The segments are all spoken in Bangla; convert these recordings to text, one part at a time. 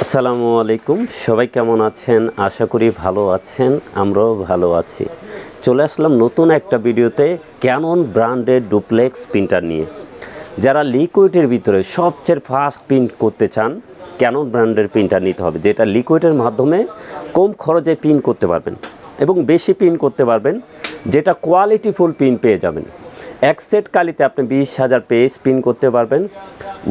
আসসালামু আলাইকুম, সবাই কেমন আছেন? আশা করি ভালো আছেন, আমরাও ভালো আছি। চলে আসলাম নতুন একটা ভিডিওতে ক্যানন ব্র্যান্ডের ডুপ্লেক্স প্রিন্টার নিয়ে। যারা লিকুইডের ভিতরে সবচেয়ে ফাস্ট প্রিন্ট করতে চান, ক্যানন ব্র্যান্ডের প্রিন্টার নিতে হবে, যেটা লিকুইডের মাধ্যমে কম খরচে প্রিন্ট করতে পারবেন এবং বেশি প্রিন্ট করতে পারবেন, যেটা কোয়ালিটিফুল প্রিন্ট পেয়ে যাবেন। এক সেট কালিতে আপনি 20,000 পেজ প্রিন্ট করতে পারবেন,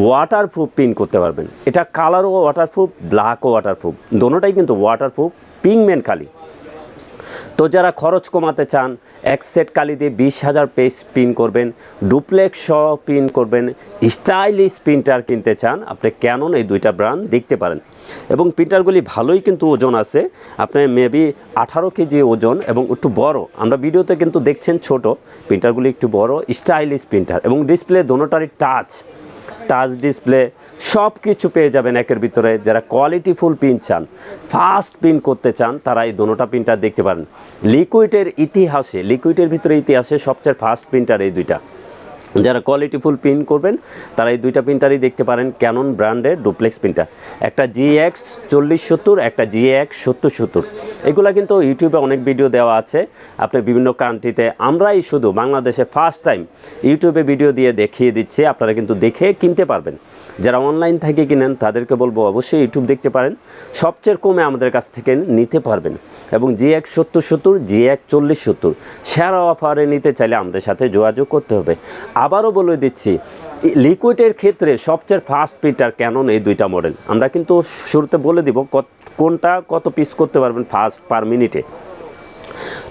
ওয়াটারপ্রুফ প্রিন্ট করতে পারবেন। এটা কালারও ওয়াটারপ্রুফ, ব্ল্যাকও ওয়াটারপ্রুফ, দোনোটাই কিন্তু ওয়াটারপ্রুফ পিগমেন্ট কালি। তো যারা খরচ কমাতে চান, এক সেট কালি দিয়ে 20,000 পেজ প্রিন্ট করবেন, ডুপ্লেক্স সহ প্রিন্ট করবেন, স্টাইলিশ প্রিন্টার কিনতে চান, আপনি ক্যানন এই দুইটা ব্র্যান্ড দেখতে পারেন। এবং প্রিন্টারগুলি ভালোই কিন্তু ওজন আছে, আপনি মেবি 18 কেজি ওজন এবং একটু বড়। আমরা ভিডিওতে কিন্তু দেখছেন ছোট, প্রিন্টারগুলি একটু বড়, স্টাইলিশ প্রিন্টার। এবং ডিসপ্লে দোনোটারই টাচ ডিসপ্লে, সব কিছু পেয়ে যাবেন একের ভিতরে। যারা কোয়ালিটিফুল প্রিন্ট চান, ফাস্ট প্রিন্ট করতে চান, তারা এই দোনোটা প্রিন্টার দেখতে পারেন। লিকুইডের ভিতরে ইতিহাসে সবচেয়ে ফাস্ট প্রিন্টার এই দুইটা। যারা কোয়ালিটিফুল প্রিন্ট করবেন, তারা এই দুইটা প্রিন্টারই দেখতে পারেন, ক্যানন ব্র্যান্ডের ডুপ্লেক্স প্রিন্টার। একটা GX 4070, একটা GX 7070। এগুলা কিন্তু ইউটিউবে অনেক ভিডিও দেওয়া আছে, আপনি বিভিন্ন কান্ট্রিতে। আমরাই শুধু বাংলাদেশে ফার্স্ট টাইম ইউটিউবে ভিডিও দিয়ে দেখিয়ে দিচ্ছি, আপনারা কিন্তু দেখে কিনতে পারবেন। যারা অনলাইন থেকে কিনেন, তাদেরকে বলবো অবশ্যই ইউটিউব দেখতে পারেন, সবচেয়ে কমে আমাদের কাছ থেকে নিতে পারবেন। এবং GX 7070, GX 4070 সেরা অফারে নিতে চাইলে আমাদের সাথে যোগাযোগ করতে হবে। আবারও বলে দিচ্ছি, লিকুইডের ক্ষেত্রে সবচেয়ে ফাস্ট প্রিন্টার ক্যানন এই দুইটা মডেল। আমরা কিন্তু শুরুতে বলে দিব কোনটা কত পিস করতে পারবেন ফাস্ট পার মিনিটে।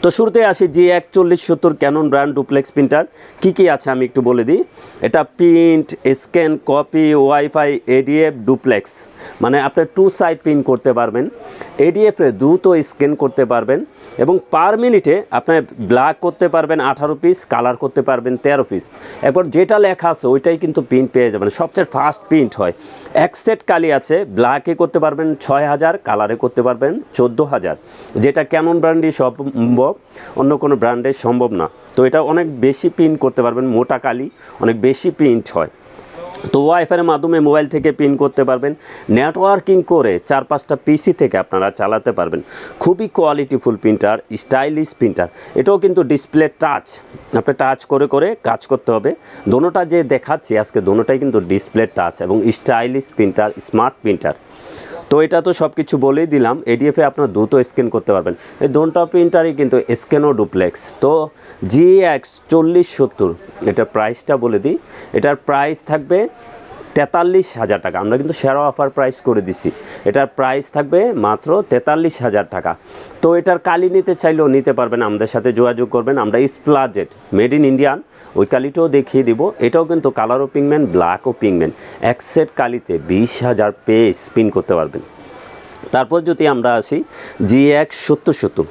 তো শুরুতে আসি GX 4070 Canon brand duplex printer. কী আছে আমি একটু বলে দিই। এটা print, scan, copy, wifi, ADF duplex, মানে আপনি 2 সাইড প্রিন্ট করতে পারবেন, ADF-এ দ্রুত স্ক্যান করতে পারবেন এবং পার মিনিটে আপনি ব্ল্যাক করতে পারবেন 18 পিস, কালার করতে পারবেন 13 পিস। এরপর যেটা লেখা আছে ওইটাই কিন্তু প্রিন্ট পেয়ে যাবেন, সবচেয়ে ফাস্ট প্রিন্ট হয়। এক সেট কালি আছে, ব্ল্যাকে করতে পারবেন 6,000, কালারে করতে পারবেন 14,000, যেটা ক্যানন ব্র্যান্ডই সম্ভব, অন্য কোনো ব্র্যান্ডে সম্ভব না। তো এটা অনেক বেশি প্রিন্ট করতে পারবেন, মোটা কালি অনেক বেশি প্রিন্ট হয়। তো ওয়াইফাইয়ের মাধ্যমে মোবাইল থেকে প্রিন্ট করতে পারবেন, নেটওয়ার্কিং করে 4-5টা পিসি থেকে আপনারা চালাতে পারবেন। খুবই কোয়ালিটিফুল প্রিন্টার, স্টাইলিশ প্রিন্টার। এটাও কিন্তু ডিসপ্লে টাচ, আপনি টাচ করে করে কাজ করতে হবে। দোনোটা যে দেখাচ্ছি আজকে, দোনোটাই কিন্তু ডিসপ্লে টাচ এবং স্টাইলিশ প্রিন্টার, স্মার্ট প্রিন্টার। তো এটা তো সব কিছু বলেই দিলাম। ADF-এ আপনার দ্রুত স্ক্যান করতে পারবেন, এই দুটো প্রিন্টারই কিন্তু স্ক্যানও ডুপ্লেক্স। তো GX 4070, এটার প্রাইসটা বলে দিই। এটার প্রাইস থাকবে 43,000 টাকা। আমরা কিন্তু সেরা অফার প্রাইস করে দিছি, এটার প্রাইস থাকবে মাত্র 43,000 টাকা। তো এটার কালি নিতে চাইলেও নিতে পারবেন, আমাদের সাথে যোগাযোগ করবেন। আমরা স্প্লাজেট মেড ইন ইন্ডিয়ান ওই কালিটাও দেখিয়ে দিব। এটাও কিন্তু কালারও পিগমেন্ট, ব্ল্যাকও পিগমেন্ট। এক সেট কালিতে 20,000 পেজ প্রিন্ট করতে পারবেন। তারপর যদি আমরা আসি GX 7070,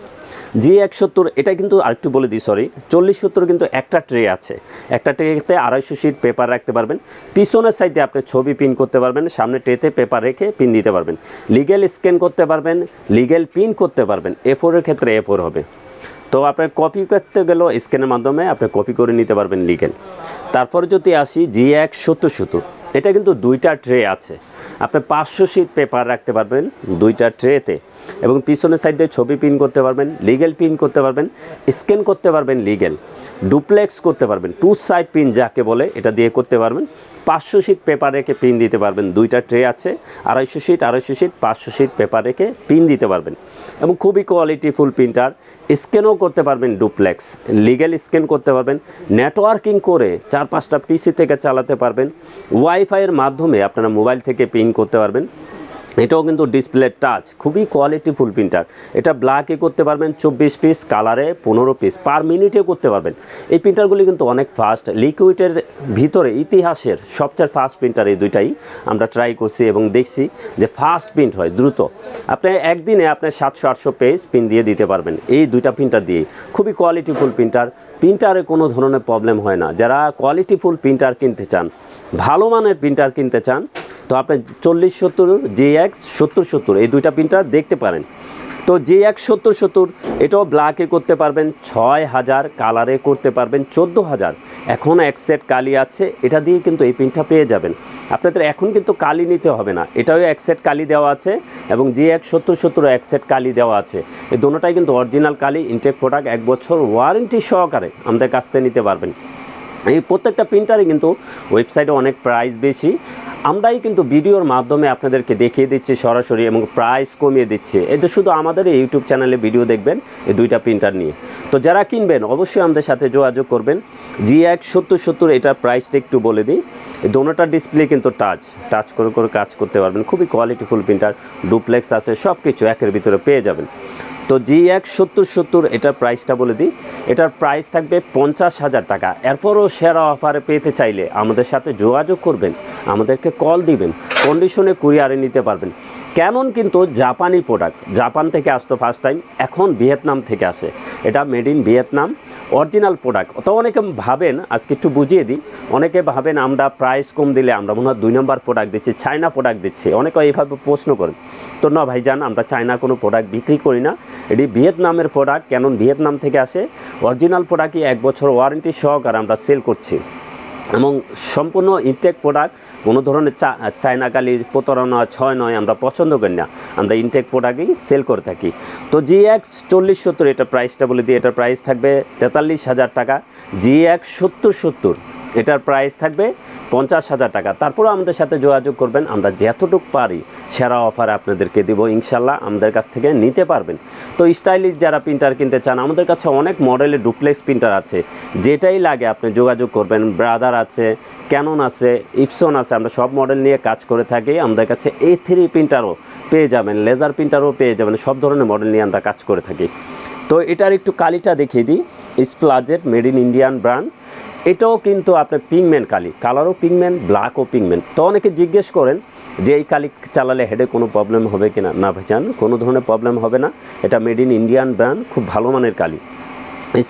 GX 70, এটা কিন্তু আরেকটু বলে দিই, সরি, 4070 কিন্তু একটা ট্রে আছে, একটা ট্রেতে 250 শিট পেপার রাখতে পারবেন। পিছনের সাইডে আপনি ছবি প্রিন্ট করতে পারবেন, সামনে ট্রেতে পেপার রেখে পিন দিতে পারবেন। লিগেল স্ক্যান করতে পারবেন, লিগেল পিন করতে পারবেন। A4-এর ক্ষেত্রে A4 হবে। তো আপনার কপি করতে গেলেও স্ক্যানের মাধ্যমে আপনি কপি করে নিতে পারবেন লিগেল। তারপর যদি আসি GX 7070, এটা কিন্তু দুইটা ট্রে আছে, আপনি 500 শিট পেপার রাখতে পারবেন দুইটা ট্রেতে, এবং পিছনের সাইডে ছবি প্রিন্ট করতে পারবেন, লিগেল প্রিন্ট করতে পারবেন, স্ক্যান করতে পারবেন, লিগেল ডুপ্লেক্স করতে পারবেন, 2 সাইড প্রিন্ট যাকে বলে, এটা দিয়ে করতে পারবেন। 500 শিট পেপার রেখে প্রিন্ট দিতে পারবেন। দুইটা ট্রে আছে, 250 শিট 500 শিট পেপার রেখে প্রিন্ট দিতে পারবেন। এবং খুবই কোয়ালিটিফুল প্রিন্টার, স্ক্যানও করতে পারবেন ডুপ্লেক্স, লিগেল স্ক্যান করতে পারবেন, নেটওয়ার্কিং করে 4-5টা পিসি থেকে চালাতে পারবেন, ওয়াইফাইয়ের মাধ্যমে আপনারা মোবাইল থেকে প্রিন্ট করতে পারবেন। এটাও কিন্তু ডিসপ্লে টাচ, খুবই কোয়ালিটিফুল প্রিন্টার। এটা ব্ল্যাকে করতে পারবেন 24 পিস, কালারে 15 পিস, পার মিনিটে করতে পারবেন। এই প্রিন্টারগুলি কিন্তু অনেক ফাস্ট, লিকুইডের ভিতরে ইতিহাসের সবচেয়ে ফাস্ট প্রিন্টার এই দুইটাই আমরা ট্রাই করছি এবং দেখছি যে ফাস্ট প্রিন্ট হয় দ্রুত। আপনি একদিনে আপনি 700-800 পেজ প্রিন্ট দিয়ে দিতে পারবেন এই দুইটা প্রিন্টার দিয়ে। খুবই কোয়ালিটিফুল প্রিন্টার, প্রিন্টারে কোনো ধরনের প্রবলেম হয় না। যারা কোয়ালিটিফুল প্রিন্টার কিনতে চান, ভালো মানের প্রিন্টার কিনতে চান, তো আপনি 4070, GX 7070 এই দুইটা প্রিন্টার দেখতে পারেন। তো GX7070 এটাও ব্ল্যাকে করতে পারবেন 6000, কালারে করতে পারবেন 14000। এখন এক সেট কালি আছে, এটা দিয়ে কিন্তু এই পিনটা পেয়ে যাবেন। আপনাদের এখন কিন্তু কালি নিতে হবে না, এটাও এক সেট কালি দেওয়া আছে এবং GX7070 এক সেট কালি দেওয়া আছে। এই দুটোটাই কিন্তু অরিজিনাল কালি, ইনটেক প্রোডাক্ট, 1 বছর ওয়ারেন্টি সহকারে আমাদের কাছ থেকে নিতে পারবেন। এই প্রত্যেকটা প্রিন্টারই কিন্তু ওয়েবসাইটে অনেক প্রাইস বেশি, আমরাই কিন্তু ভিডিওর মাধ্যমে আপনাদেরকে দেখিয়ে দিচ্ছি সরাসরি এবং প্রাইস কমিয়ে দিচ্ছি। এটা শুধু আমাদের এই ইউটিউব চ্যানেলে ভিডিও দেখবেন এই দুইটা প্রিন্টার নিয়ে। তো যারা কিনবেন অবশ্যই আমাদের সাথে যোগাযোগ করবেন। GX7070 এটার প্রাইসটা একটু বলে দিই। এই দোনোটার ডিসপ্লে কিন্তু টাচ করে করে কাজ করতে পারবেন, খুবই কোয়ালিটিফুল প্রিন্টার, ডুপ্লেক্স আছে, সব কিছু একের ভিতরে পেয়ে যাবেন। তো GX7070 এটার প্রাইসটা বলে দিই, এটার প্রাইস থাকবে 50,000 টাকা। এরপরও সেরা অফারে পেতে চাইলে আমাদের সাথে যোগাযোগ করবেন, আমাদেরকে কল দিবেন, কন্ডিশনে কুরিয়ারে নিতে পারবেন। ক্যানন কিন্তু জাপানি প্রোডাক্ট, জাপান থেকে আসতো ফার্স্ট টাইম, এখন ভিয়েতনাম থেকে আসে। এটা made in Vietnam, original product. তো অনেকে ভাবেন, আজকে একটু বুঝিয়ে দিই, অনেকে ভাবেন আমরা প্রাইস কম দিলে আমরা মনে হয় 2 নম্বর প্রোডাক্ট দিচ্ছি, চায়না প্রোডাক্ট দিচ্ছি, অনেকে এইভাবে প্রশ্ন করেন। তো না ভাইজান, আমরা চায়না কোনো প্রোডাক্ট বিক্রি করি না, এটি ভিয়েতনামের প্রোডাক্ট, ক্যানন ভিয়েতনাম থেকে আসে। অরিজিনাল প্রোডাক্টই 1 বছর ওয়ারেন্টি সহকারে আমরা সেল করছি এবং সম্পূর্ণ ইনটেক প্রোডাক্ট। কোনো ধরনের চায়না কালি, প্রতারণা, ছয় নয় আমরা পছন্দ করি না, আমরা ইনটেক প্রোডাক্টই সেল করে থাকি। তো GX4070 এটার প্রাইসটা বলে দিই, এটার প্রাইস থাকবে 43,000 টাকা। GX7070 এটার প্রাইস থাকবে 50,000 টাকা। তারপরেও আমাদের সাথে যোগাযোগ করবেন, আমরা যতটুকু পারি সেরা অফার আপনাদেরকে দিব, ইনশাল্লাহ আমাদের কাছ থেকে নিতে পারবেন। তো স্টাইলিশ যারা প্রিন্টার কিনতে চান, আমাদের কাছে অনেক মডেলের ডুপ্লেক্স প্রিন্টার আছে, যেটাই লাগে আপনি যোগাযোগ করবেন। ব্রাদার আছে, ক্যানন আছে, ইপসন আছে, আমরা সব মডেল নিয়ে কাজ করে থাকি। আমাদের কাছে A3 প্রিন্টারও পেয়ে যাবেন, লেজার প্রিন্টারও পেয়ে যাবেন, সব ধরনের মডেল নিয়ে আমরা কাজ করে থাকি। তো এটার একটু কালিটা দেখিয়ে দিই, স্প্লাজেট, মেড ইন ইন্ডিয়ান ব্র্যান্ড। এটাও কিন্তু আপনার পিগমেন্ট কালি, কালারও পিগমেন্ট, ব্ল্যাকও পিগমেন্ট। তো অনেকে জিজ্ঞেস করেন যে এই কালি চালালে হেডে কোনো প্রবলেম হবে কিনা। না ভাইজান, কোনো ধরনের প্রবলেম হবে না, এটা মেড ইন ইন্ডিয়ান ব্র্যান্ড, খুব ভালো মানের কালি।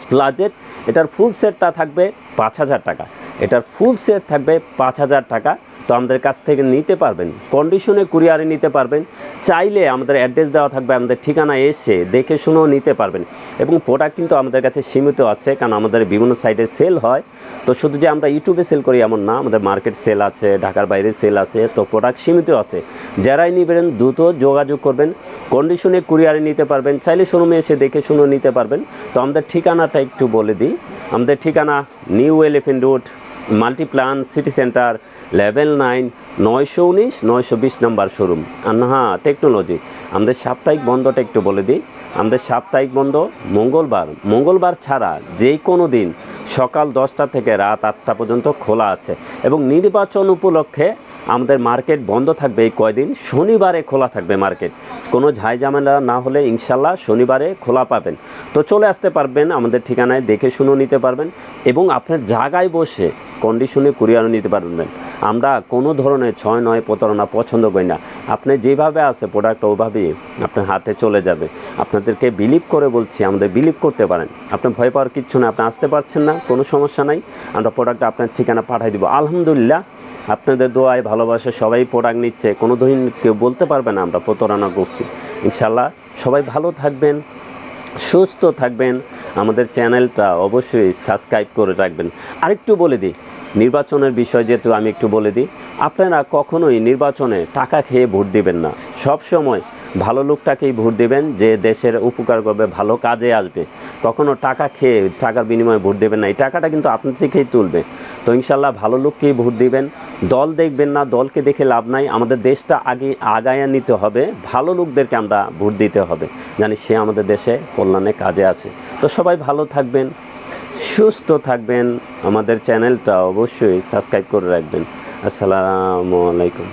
স্প্লাজেট, এটার ফুল সেটটা থাকবে 5,000 টাকা, এটার ফুল সেট থাকবে 5,000 টাকা। তো আমাদের কাছ থেকে নিতে পারবেন, কন্ডিশনে কুরিয়ারে নিতে পারবেন। চাইলে আমাদের অ্যাড্রেস দেওয়া থাকবে, আমাদের ঠিকানা এসে দেখে শুনেও নিতে পারবেন। এবং প্রোডাক্ট কিন্তু আমাদের কাছে সীমিত আছে, কারণ আমাদের বিভিন্ন সাইটে সেল হয়। তো শুধু যে আমরা ইউটিউবে সেল করি এমন না, আমাদের মার্কেট সেল আছে, ঢাকার বাইরে সেল আছে। তো প্রোডাক্ট সীমিত আছে, যারাই নেবেন দ্রুত যোগাযোগ করবেন, কন্ডিশনে কুরিয়ারে নিতে পারবেন, চাইলে শোরুমে এসে দেখে শুনেও নিতে পারবেন। তো আমাদের ঠিকানাটা একটু বলে দিই, আমাদের ঠিকানা new elephant road, Multiplan city centre, level 9, 919 920 নম্বর শোরুম, আনহা টেকনোলজি। আমাদের সাপ্তাহিক বন্ধটা একটু বলে দিই, আমাদের সাপ্তাহিক বন্ধ মঙ্গলবার ছাড়া যে কোনো দিন সকাল 10টা থেকে রাত 8টা পর্যন্ত খোলা আছে। এবং নির্বাচন উপলক্ষে আমাদের মার্কেট বন্ধ থাকবে এই কয়দিন, শনিবারে খোলা থাকবে মার্কেট। কোনো ঝামেলা না হলে ইনশাল্লাহ শনিবারে খোলা পাবেন। তো চলে আসতে পারবেন আমাদের ঠিকানায়, দেখে শুনেও নিতে পারবেন এবং আপনার জায়গায় বসে কন্ডিশনে কুরিয়ারও নিতে পারবেন। আমরা কোনো ধরনের ছয় নয় প্রতারণা পছন্দ করি না। আপনি যেভাবে আছে প্রোডাক্ট ওভাবেই আপনার হাতে চলে যাবে। আপনাদেরকে বিলিভ করে বলছি, আমাদের বিলিভ করতে পারেন। আপনি ভয় পাওয়ার কিচ্ছু না, আপনি আসতে পারছেন না, কোনো সমস্যা নাই, আমরা প্রোডাক্ট আপনার ঠিকানা পাঠিয়ে দিব। আলহামদুলিল্লাহ আপনাদের দোয়ায় ভালোবাসে সবাই প্রোডাক্ট নিচ্ছে, কোনো দিন কেউ বলতে পারবে না আমরা প্রতারণা করছি। ইনশাল্লাহ সবাই ভালো থাকবেন, সুস্থ থাকবেন। আমাদের চ্যানেলটা অবশ্যই সাবস্ক্রাইব করে রাখবেন। আরেকটু বলে দিই, নির্বাচনের বিষয় যেহেতু আমি একটু বলে দিই, আপনারা কখনোই নির্বাচনে টাকা খেয়ে ভোট দিবেন না। সব সময় ভালো লোকটাকেই ভোট দেবেন, যে দেশের উপকার করবে, ভালো কাজে আসবে। কখনো টাকা খেয়ে টাকার বিনিময়ে ভোট দেবেন না, এই টাকাটা কিন্তু আপনার থেকেই তুলবে। তো ইনশাল্লাহ ভালো লোককেই ভোট দিবেন, দল দেখবেন না, দলকে দেখে লাভ নাই। আমাদের দেশটা আগে আগায় নিতে হবে, ভালো লোকদেরকে আমরা ভোট দিতে হবে, জানি সে আমাদের দেশে কল্যাণে কাজে আসে। তো সবাই ভালো থাকবেন, সুস্থ থাকবেন, আমাদের চ্যানেলটা অবশ্যই সাবস্ক্রাইব করে রাখবেন। আসসালামু আলাইকুম।